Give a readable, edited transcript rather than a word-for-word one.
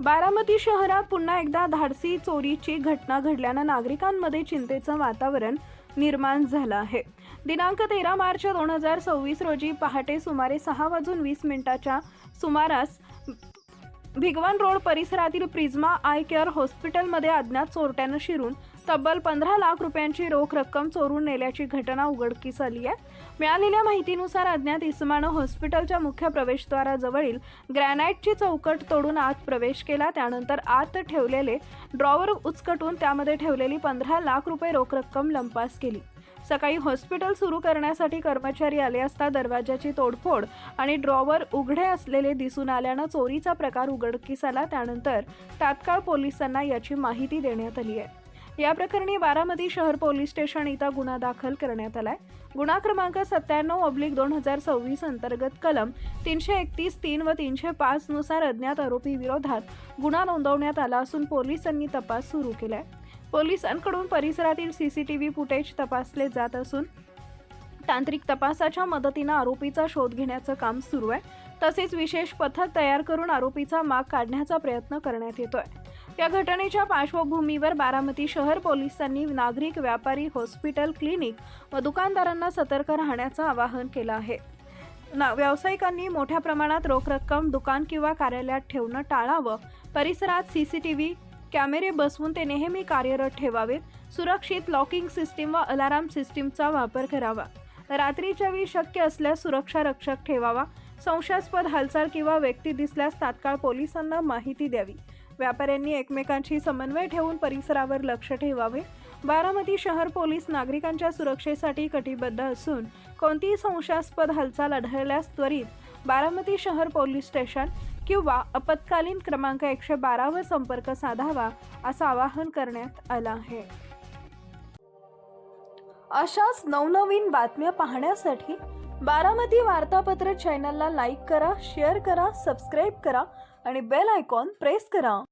बारामती शहरात पुन्हा एकदा धाडसी चोरीची घटना घडल्यानं नागरिकांमध्ये चिंतेचं वातावरण निर्माण झालं आहे। दिनांक 13 मार्च 2026 रोजी पहाटे सुमारे 6:20 सुमारास भिगवण रोड परिसरातील प्रिझ्मा आय केअर हॉस्पिटलमध्ये अज्ञात चोरट्यानं शिरून तब्बल 15 लाख रुपयांची रोख रक्कम चोरून नेल्याची घटना उघडकीस आली आहे। मिळालेल्या माहितीनुसार अज्ञात इसमानं हॉस्पिटलच्या मुख्य प्रवेशद्वाराजवळील ग्रॅनाइटची चौकट तोडून आत प्रवेश केला। त्यानंतर आत ठेवलेले ड्रॉवर उचकटून त्यामध्ये ठेवलेली 15 लाख रुपये रोख रक्कम लंपास केली। सकाळी हॉस्पिटल सुरू करण्यासाठी कर्मचारी आले असता दरवाजाची तोडफोड आणि ड्रॉवर उघडे असलेले दिसून आल्यानं चोरीचा प्रकार उघडकीस आला। त्यानंतर तात्काळ पोलिसांना याची माहिती देण्यात आली आहे। या प्रकरणी बारामती शहर पोलीस स्टेशन इथं गुन्हा दाखल करण्यात आलाय। गुन्हा क्रमांक 97/2026 अंतर्गत कलम 331(3) व 305 नुसार अज्ञात आरोपी विरोधात गुन्हा नोंदवण्यात आला असून पोलिसांनी तपास सुरू केलाय। पोलिसांकडून परिसरातील सीसीटीव्ही फुटेज तपासले जात असून तांत्रिक तपासाच्या मदतीने आरोपीचा शोध घेण्याचं काम सुरू आहे। तसेच विशेष पथक तयार करून आरोपीचा माग काढण्याचा प्रयत्न करण्यात येतोय। या घटनेच्या पार्श्वभूमीवर बारामती शहर पोलिसांनी नागरिक, व्यापारी, हॉस्पिटल, क्लिनिक व दुकानदारांना सतर्क राहण्याचं आवाहन केलं आहे। व्यावसायिकांनी मोठ्या प्रमाणात रोख रक्कम दुकान किंवा कार्यालयात ठेवणं टाळावं। परिसरात सीसीटीव्ही कॅमेरे बसवून ते नेहमी कार्यरत ठेवावेत। सुरक्षित लॉकिंग सिस्टीम व अलार्म सिस्टीमचा वापर करावा। रात्रीच्या वेळी शक्य असल्यास सुरक्षा रक्षक ठेवावा। संशयास्पद हालचाल किंवा व्यक्ती दिसल्यास तात्काळ पोलिसांना माहिती द्यावी। व्यापाऱ्यांनी एकमेकांशी समन्वय ठेवून परिसरावर लक्ष ठेवावे। बारामती शहर पोलीस नागरिकांच्या सुरक्षेसाठी कटिबद्ध असून कोणतीही संशयास्पद हालचाल आढळल्यास त्वरित बारामती शहर पोलीस स्टेशन किंवा आपत्कालीन क्रमांक 112 वर संपर्क साधावा असं आवाहन करण्यात आलं आहे। अशाच नवनवीन बातम्या पाहण्यासाठी बारामती वार्तापत्र चॅनलला लाईक करा, शेअर करा, सबस्क्राईब करा आणि बेल आयकॉन प्रेस करा।